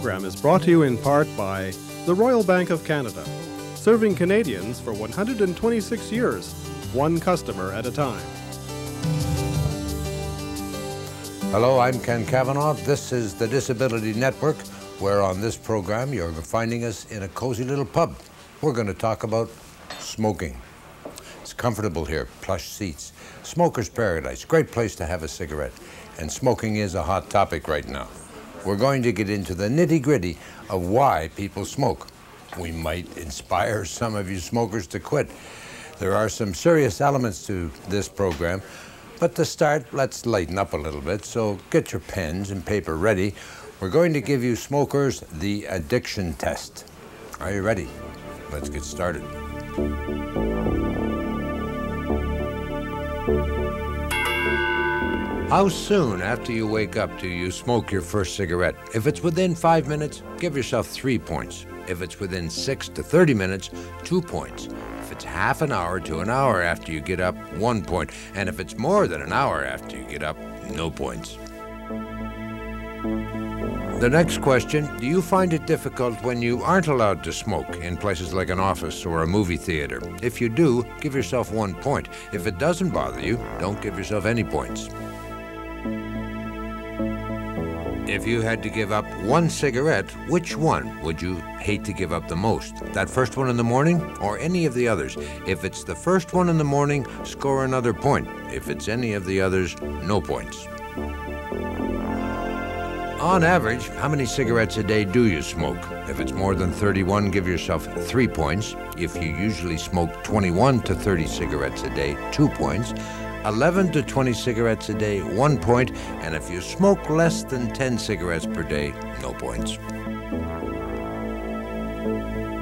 program is brought to you in part by the Royal Bank of Canada, serving Canadians for 126 years, one customer at a time. Hello, I'm Ken Cavanaugh. This is the Disability Network, where on this program you're finding us in a cozy little pub. We're going to talk about smoking. It's comfortable here, plush seats, smoker's paradise, great place to have a cigarette. And smoking is a hot topic right now. We're going to get into the nitty-gritty of why people smoke. We might inspire some of you smokers to quit. There are some serious elements to this program, but to start, let's lighten up a little bit, so get your pens and paper ready. We're going to give you smokers the addiction test. Are you ready? Let's get started. How soon after you wake up do you smoke your first cigarette? If it's within 5 minutes, give yourself 3 points. If it's within 6 to 30 minutes, 2 points. If it's half an hour to an hour after you get up, 1 point. And if it's more than an hour after you get up, no points. The next question, do you find it difficult when you aren't allowed to smoke in places like an office or a movie theater? If you do, give yourself 1 point. If it doesn't bother you, don't give yourself any points. If you had to give up one cigarette, which one would you hate to give up the most? That first one in the morning or any of the others? If it's the first one in the morning, score another point. If it's any of the others, no points. On average, how many cigarettes a day do you smoke? If it's more than 31, give yourself 3 points. If you usually smoke 21 to 30 cigarettes a day, 2 points. 11 to 20 cigarettes a day, 1 point, and if you smoke less than 10 cigarettes per day, no points.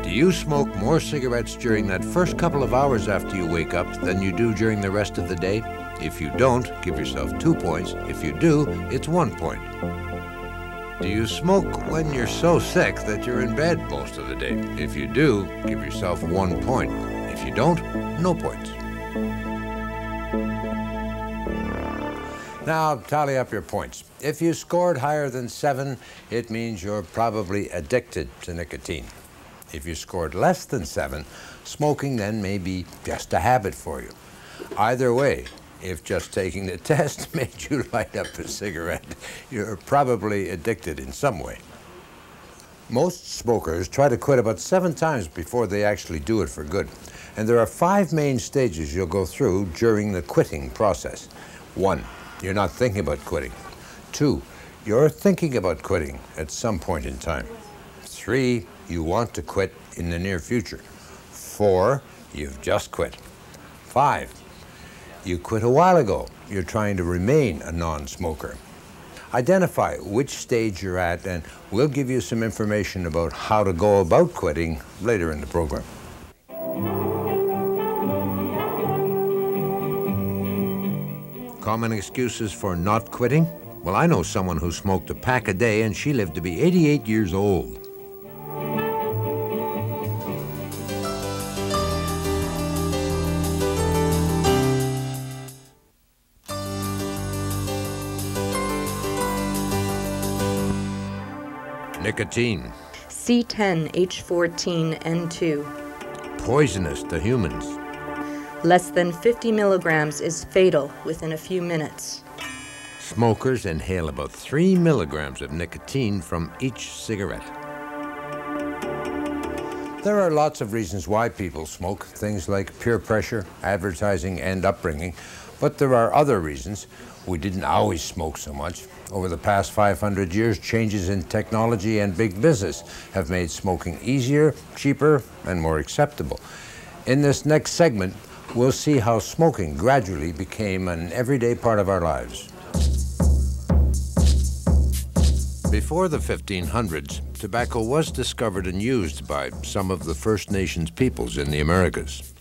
Do you smoke more cigarettes during that first couple of hours after you wake up than you do during the rest of the day? If you don't, give yourself 2 points. If you do, it's 1 point. Do you smoke when you're so sick that you're in bed most of the day? If you do, give yourself 1 point. If you don't, no points. Now, tally up your points. If you scored higher than 7, it means you're probably addicted to nicotine. If you scored less than 7, smoking then may be just a habit for you. Either way, if just taking the test made you light up a cigarette, you're probably addicted in some way. Most smokers try to quit about 7 times before they actually do it for good. And there are 5 main stages you'll go through during the quitting process. 1, you're not thinking about quitting. 2, you're thinking about quitting at some point in time. 3, you want to quit in the near future. 4, you've just quit. 5, you quit a while ago. You're trying to remain a non-smoker. Identify which stage you're at, and we'll give you some information about how to go about quitting later in the program. Common excuses for not quitting? Well, I know someone who smoked a pack a day and she lived to be 88 years old. Nicotine. C10H14N2. Poisonous to humans. Less than 50 milligrams is fatal within a few minutes. Smokers inhale about 3 milligrams of nicotine from each cigarette. There are lots of reasons why people smoke, things like peer pressure, advertising, and upbringing. But there are other reasons. We didn't always smoke so much. Over the past 500 years, changes in technology and big business have made smoking easier, cheaper, and more acceptable. In this next segment, we'll see how smoking gradually became an everyday part of our lives. Before the 1500s, tobacco was discovered and used by some of the First Nations peoples in the Americas.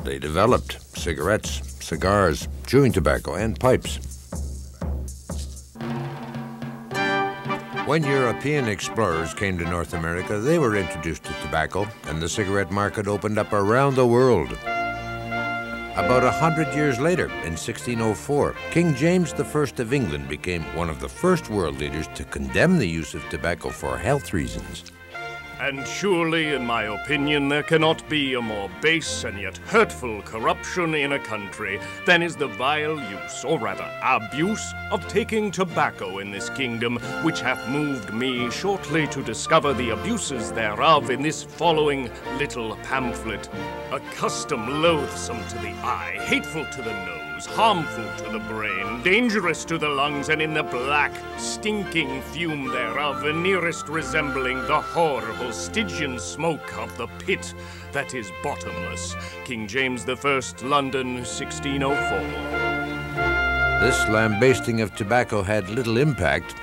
They developed cigarettes, cigars, chewing tobacco, and pipes. When European explorers came to North America, they were introduced to tobacco, and the cigarette market opened up around the world. About 100 years later, in 1604, King James I of England became one of the first world leaders to condemn the use of tobacco for health reasons. And surely, in my opinion, there cannot be a more base and yet hurtful corruption in a country than is the vile use, or rather abuse, of taking tobacco in this kingdom, which hath moved me shortly to discover the abuses thereof in this following little pamphlet. A custom loathsome to the eye, hateful to the nose, harmful to the brain, dangerous to the lungs, and in the black, stinking fume thereof, and nearest resembling the horrible Stygian smoke of the pit that is bottomless. King James I, London, 1604. This lambasting of tobacco had little impact.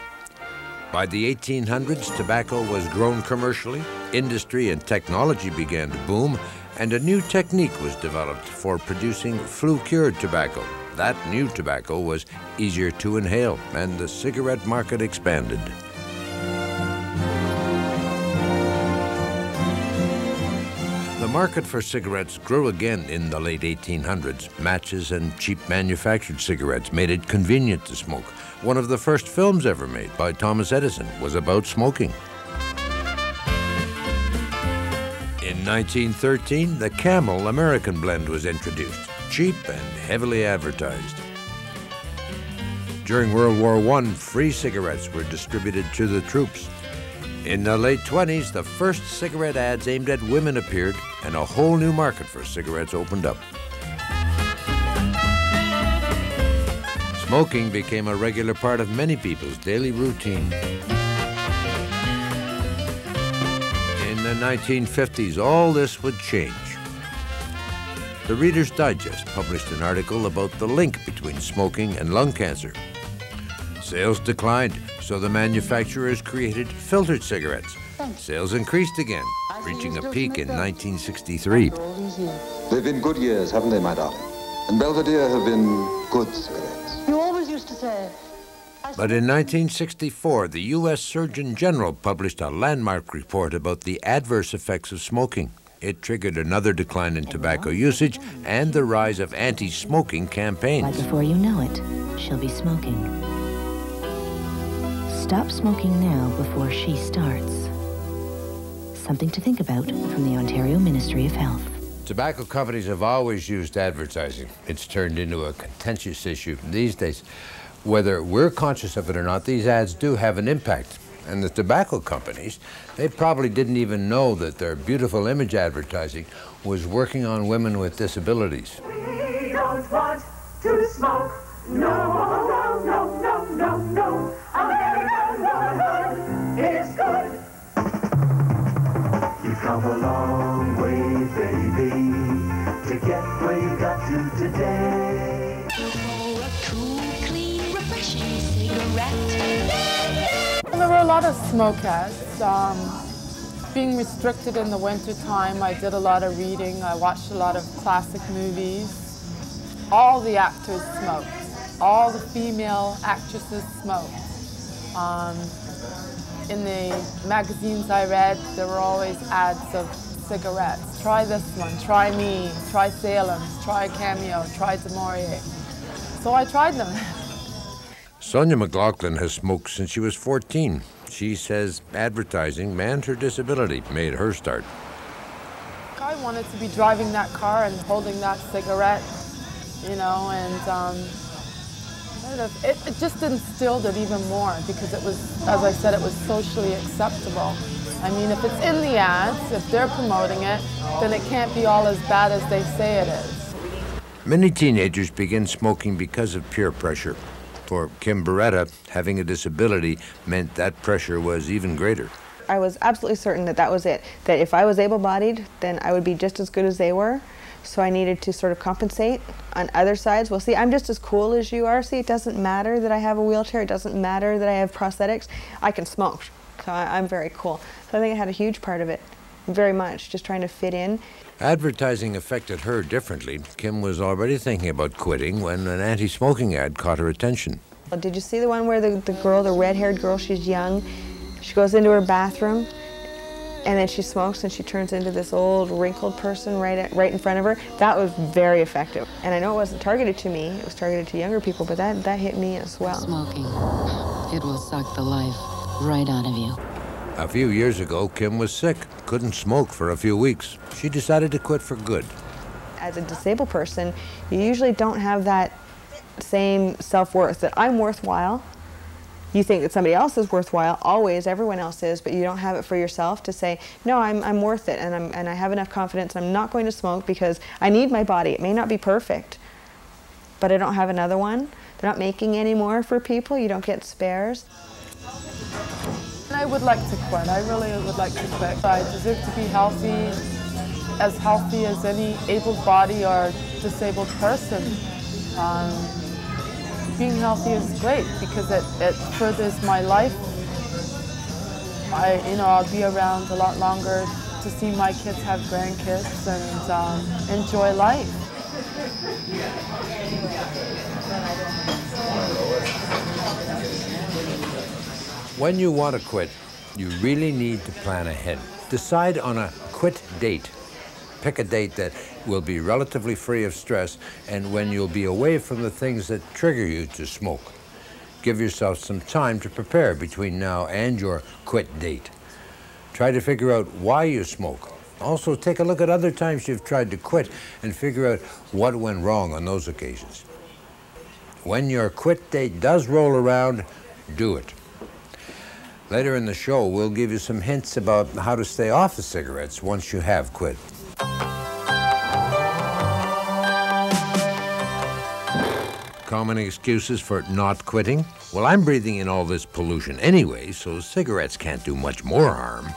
By the 1800s, tobacco was grown commercially, industry and technology began to boom, and a new technique was developed for producing flue-cured tobacco. That new tobacco was easier to inhale, and the cigarette market expanded. The market for cigarettes grew again in the late 1800s. Matches and cheap manufactured cigarettes made it convenient to smoke. One of the first films ever made by Thomas Edison was about smoking. In 1913, the Camel American blend was introduced, cheap and heavily advertised. During World War I, free cigarettes were distributed to the troops. In the late 20s, the first cigarette ads aimed at women appeared, and a whole new market for cigarettes opened up. Smoking became a regular part of many people's daily routine. In the 1950s, all this would change. The Reader's Digest published an article about the link between smoking and lung cancer. Sales declined, so the manufacturers created filtered cigarettes. Sales increased again, reaching a peak in 1963. They've been good years, haven't they, my darling? And Belvedere have been good cigarettes. You always used to say... But in 1964, the U.S. Surgeon General published a landmark report about the adverse effects of smoking. It triggered another decline in tobacco usage and the rise of anti-smoking campaigns. Right before you know it, she'll be smoking. Stop smoking now before she starts. Something to think about from the Ontario Ministry of Health. Tobacco companies have always used advertising. It's turned into a contentious issue these days. Whether we're conscious of it or not, these ads do have an impact. And the tobacco companies, they probably didn't even know that their beautiful image advertising was working on women with disabilities. We don't want to smoke. No, no, no, no, no, no. American womanhood is good. You've come a long way, baby, to get where you got to today. For a cool, clean, refreshing cigarette. There were a lot of smoke ads. Being restricted in the winter time, I did a lot of reading. I watched a lot of classic movies. All the actors smoked. All the female actresses smoked. In the magazines I read, there were always ads of cigarettes. Try this one, try me, try Salem's, try Cameo, try Demorier. So I tried them. Sonia McLaughlin has smoked since she was 14. She says advertising and her disability made her start. I wanted to be driving that car and holding that cigarette, you know, and it just instilled it even more because it was, as I said, it was socially acceptable. I mean, if it's in the ads, if they're promoting it, then it can't be all as bad as they say it is. Many teenagers begin smoking because of peer pressure. For Kim Beretta, having a disability meant that pressure was even greater. I was absolutely certain that that was it, that if I was able-bodied, then I would be just as good as they were. So I needed to sort of compensate on other sides. Well, see, I'm just as cool as you are. See, it doesn't matter that I have a wheelchair. It doesn't matter that I have prosthetics. I can smoke, so I'm very cool. So I think I had a huge part of it, very much, just trying to fit in. Advertising affected her differently. Kim was already thinking about quitting when an anti-smoking ad caught her attention. Did you see the one where the girl, the red-haired girl, she's young, she goes into her bathroom and then she smokes and she turns into this old wrinkled person right in front of her. That was very effective. And I know it wasn't targeted to me, it was targeted to younger people, but that hit me as well. Smoking, it will suck the life right out of you. A few years ago, Kim was sick, couldn't smoke for a few weeks. She decided to quit for good. As a disabled person, you usually don't have that same self-worth, that I'm worthwhile. You think that somebody else is worthwhile, always, everyone else is, but you don't have it for yourself to say, no, I'm worth it, and I have enough confidence, I'm not going to smoke because I need my body. It may not be perfect, but I don't have another one. They're not making any more for people. You don't get spares. I would like to quit. I really would like to quit. I deserve to be healthy as any able-bodied or disabled person. Being healthy is great because it furthers my life. I'll be around a lot longer to see my kids have grandkids and enjoy life. When you want to quit, you really need to plan ahead. Decide on a quit date. Pick a date that will be relatively free of stress and when you'll be away from the things that trigger you to smoke. Give yourself some time to prepare between now and your quit date. Try to figure out why you smoke. Also, take a look at other times you've tried to quit and figure out what went wrong on those occasions. When your quit date does roll around, do it. Later in the show, we'll give you some hints about how to stay off the cigarettes once you have quit. Common excuses for not quitting? Well, I'm breathing in all this pollution anyway, so cigarettes can't do much more harm.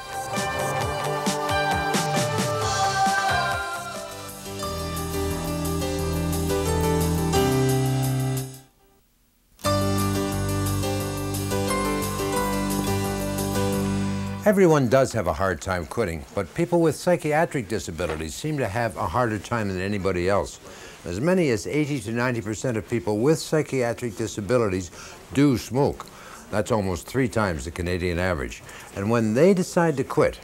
Everyone does have a hard time quitting, but people with psychiatric disabilities seem to have a harder time than anybody else. As many as 80 to 90% of people with psychiatric disabilities do smoke. That's almost 3 times the Canadian average. And when they decide to quit,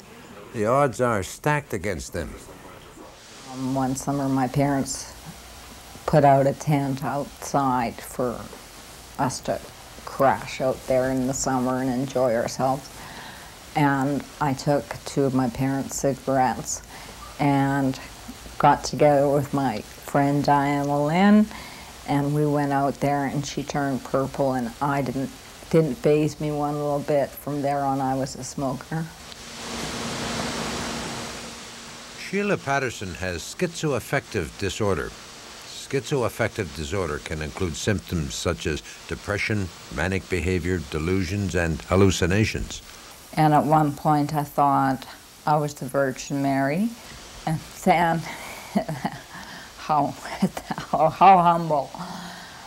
the odds are stacked against them. One summer, my parents put out a tent outside for us to crash out there in the summer and enjoy ourselves. And I took 2 of my parents' cigarettes and got together with my friend Diana Lynn, and we went out there and she turned purple, and I didn't faze me one little bit. From there on, I was a smoker. Sheila Patterson has schizoaffective disorder. Schizoaffective disorder can include symptoms such as depression, manic behavior, delusions, and hallucinations. And at one point I thought I was the Virgin Mary, and then how humble.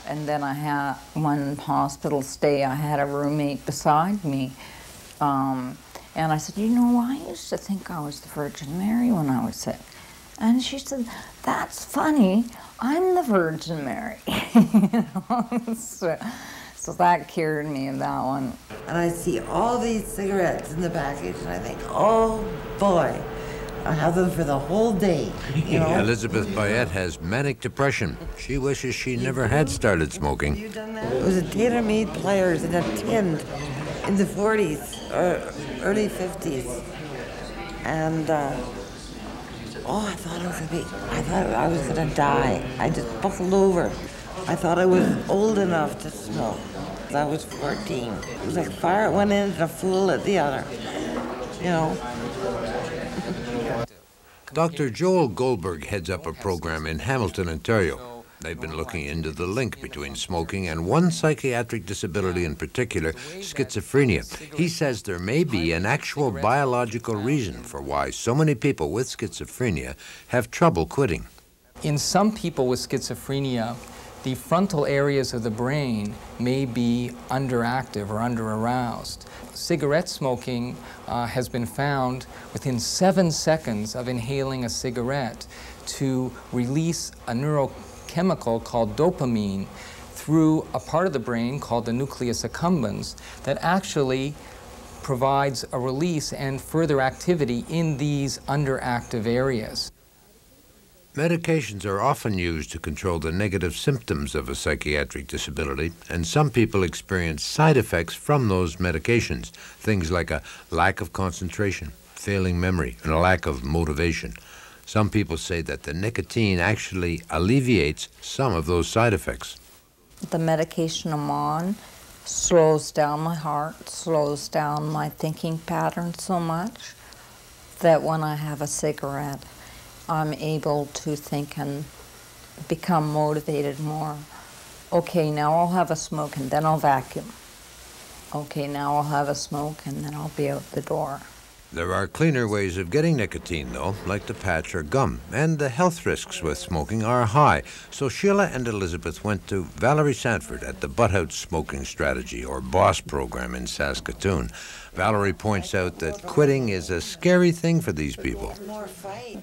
And then I had one hospital stay, I had a roommate beside me, and I said, you know, I used to think I was the Virgin Mary when I was sick. And she said, that's funny, I'm the Virgin Mary. You know? So that cured me of that one. And I see all these cigarettes in the package, and I think, oh boy, I have them for the whole day, you know? Elizabeth Bayette has manic depression. She wishes she never had started smoking. It was a tailor-made pliers in a tin in the 40s or early 50s. And I thought I was gonna die. I just buckled over. I thought I was old enough to smoke. I was 14. It was like fire at one end and a fool at the other, you know. Dr. Joel Goldberg heads up a program in Hamilton, Ontario. They've been looking into the link between smoking and one psychiatric disability in particular, schizophrenia. He says there may be an actual biological reason for why so many people with schizophrenia have trouble quitting. In some people with schizophrenia, the frontal areas of the brain may be underactive or under-aroused. Cigarette smoking has been found within 7 seconds of inhaling a cigarette to release a neurochemical called dopamine through a part of the brain called the nucleus accumbens that actually provides a release and further activity in these underactive areas. Medications are often used to control the negative symptoms of a psychiatric disability, and some people experience side effects from those medications, things like a lack of concentration, failing memory, and a lack of motivation. Some people say that the nicotine actually alleviates some of those side effects. The medication I'm on slows down my heart, slows down my thinking pattern so much that when I have a cigarette, I'm able to think and become motivated more. Okay, now I'll have a smoke and then I'll vacuum. Okay, now I'll have a smoke and then I'll be out the door. There are cleaner ways of getting nicotine, though, like the patch or gum, and the health risks with smoking are high. So Sheila and Elizabeth went to Valerie Sanford at the Butt Out Smoking Strategy, or BOSS program in Saskatoon. Valerie points out that quitting is a scary thing for these people.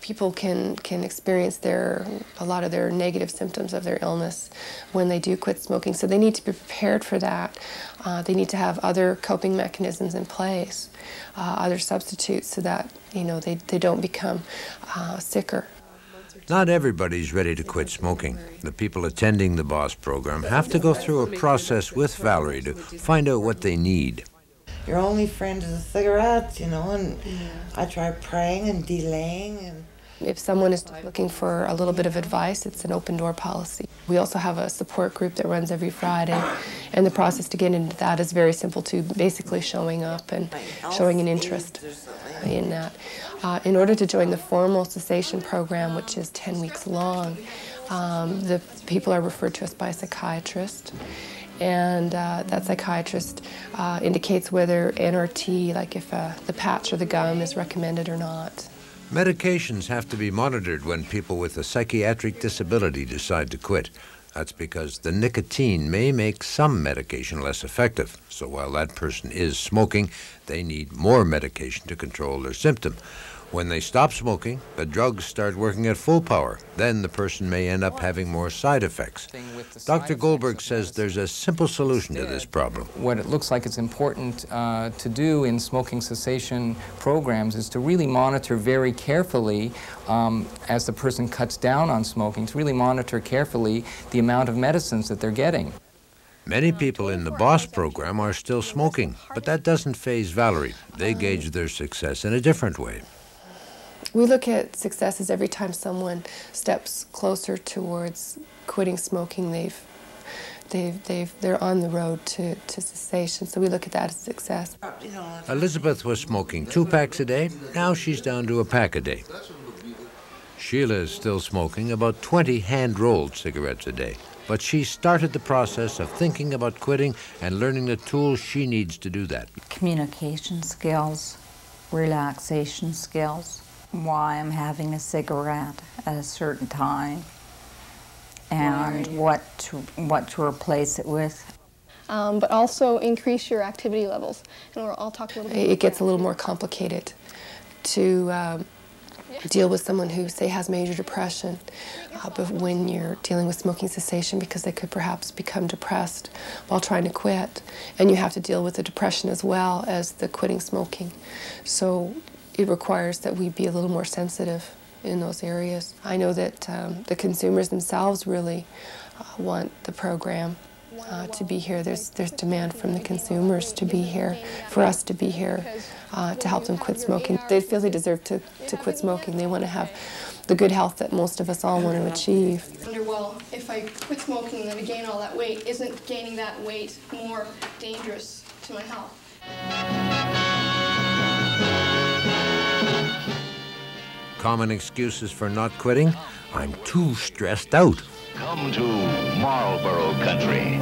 People can experience a lot of their negative symptoms of their illness when they do quit smoking, so they need to be prepared for that. They need to have other coping mechanisms in place, other substitutes, so that they don't become sicker. Not everybody's ready to quit smoking. The people attending the BOSS program have to go through a process with Valerie to find out what they need. Your only friend is a cigarette, and I try praying and delaying. And if someone is looking for a little bit of advice, it's an open door policy. We also have a support group that runs every Friday, and the process to get into that is very simple too, basically showing up and showing an interest in that. In order to join the formal cessation program, which is 10 weeks long, the people are referred to us by a psychiatrist. And that psychiatrist indicates whether NRT, like if the patch or the gum is recommended or not. Medications have to be monitored when people with a psychiatric disability decide to quit. That's because the nicotine may make some medication less effective. So while that person is smoking, they need more medication to control their symptom. When they stop smoking, the drugs start working at full power. Then the person may end up having more side effects. Dr. Goldberg says there's a simple solution to this problem. What it looks like it's important to do in smoking cessation programs is to really monitor very carefully, as the person cuts down on smoking, to really monitor carefully the amount of medicines that they're getting. Many people in the BOSS program are still smoking, but that doesn't faze Valerie. They gauge their success in a different way. We look at success as every time someone steps closer towards quitting smoking, they're on the road to cessation. So we look at that as success. Elizabeth was smoking 2 packs a day. Now she's down to a pack a day. Sheila is still smoking about 20 hand-rolled cigarettes a day. But she started the process of thinking about quitting and learning the tools she needs to do that. Communication skills, relaxation skills, why I'm having a cigarette at a certain time, and what to replace it with. But also increase your activity levels. And I'll talk a little bit about It gets a little more complicated to deal with someone who, say, has major depression, but when you're dealing with smoking cessation, because they could perhaps become depressed while trying to quit, and you have to deal with the depression as well as the quitting smoking. So it requires that we be a little more sensitive in those areas. I know that the consumers themselves really want the program to be here. There's demand from the consumers to be here, for us to be here, to help them quit smoking. They feel they deserve to quit smoking. They want to have the good health that most of us all want to achieve. I wonder, well, if I quit smoking and then I gain all that weight, isn't gaining that weight more dangerous to my health? Common excuses for not quitting? I'm too stressed out. Come to Marlboro country.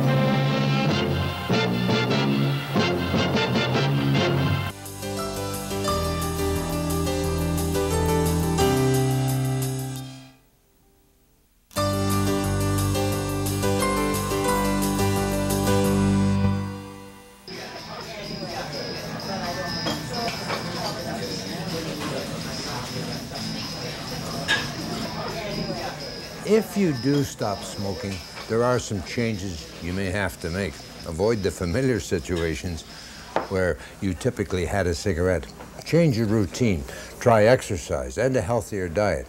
If you do stop smoking, there are some changes you may have to make. Avoid the familiar situations. where you typically had a cigarette. Change your routine, try exercise and a healthier diet.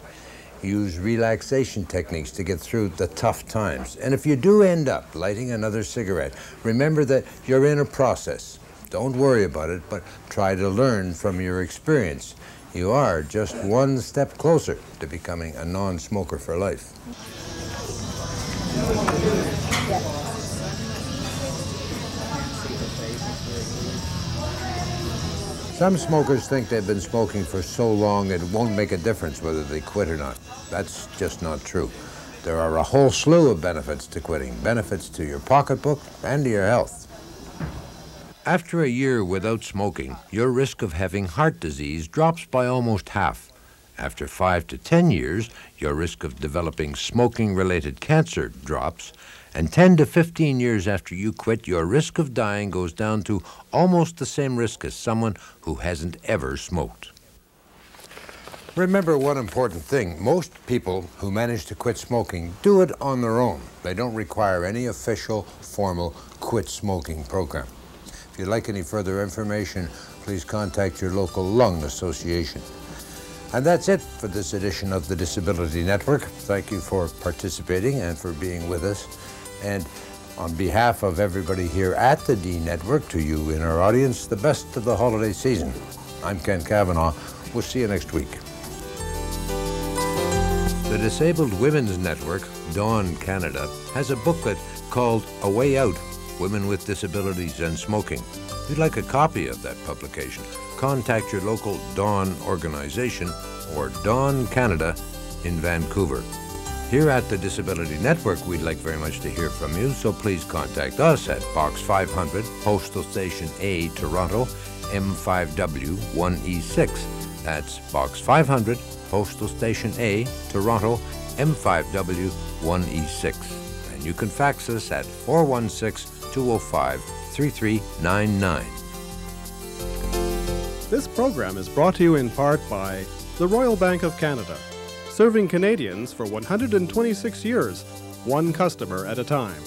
Use relaxation techniques to get through the tough times. And if you do end up lighting another cigarette, remember that you're in a process. Don't worry about it, but try to learn from your experience. You are just one step closer to becoming a non-smoker for life. Some smokers think they've been smoking for so long it won't make a difference whether they quit or not. That's just not true. There are a whole slew of benefits to quitting, benefits to your pocketbook and to your health. After a year without smoking, your risk of having heart disease drops by almost half. After 5 to 10 years, your risk of developing smoking-related cancer drops, and 10 to 15 years after you quit, your risk of dying goes down to almost the same risk as someone who hasn't ever smoked. Remember one important thing. Most people who manage to quit smoking do it on their own. They don't require any official, formal quit smoking program. If you'd like any further information, please contact your local lung association. And that's it for this edition of the Disability Network. Thank you for participating and for being with us. And on behalf of everybody here at the D Network, to you in our audience, the best of the holiday season. I'm Ken Cavanaugh. We'll see you next week. The Disabled Women's Network, Dawn Canada, has a booklet called A Way Out, Women with Disabilities and Smoking. If you'd like a copy of that publication, contact your local Dawn organization or Dawn Canada in Vancouver. Here at the Disability Network, we'd like very much to hear from you, so please contact us at Box 500, Postal Station A, Toronto, M5W 1E6. That's Box 500, Postal Station A, Toronto, M5W 1E6. And you can fax us at 416-205-3399. This program is brought to you in part by the Royal Bank of Canada, serving Canadians for 126 years, one customer at a time.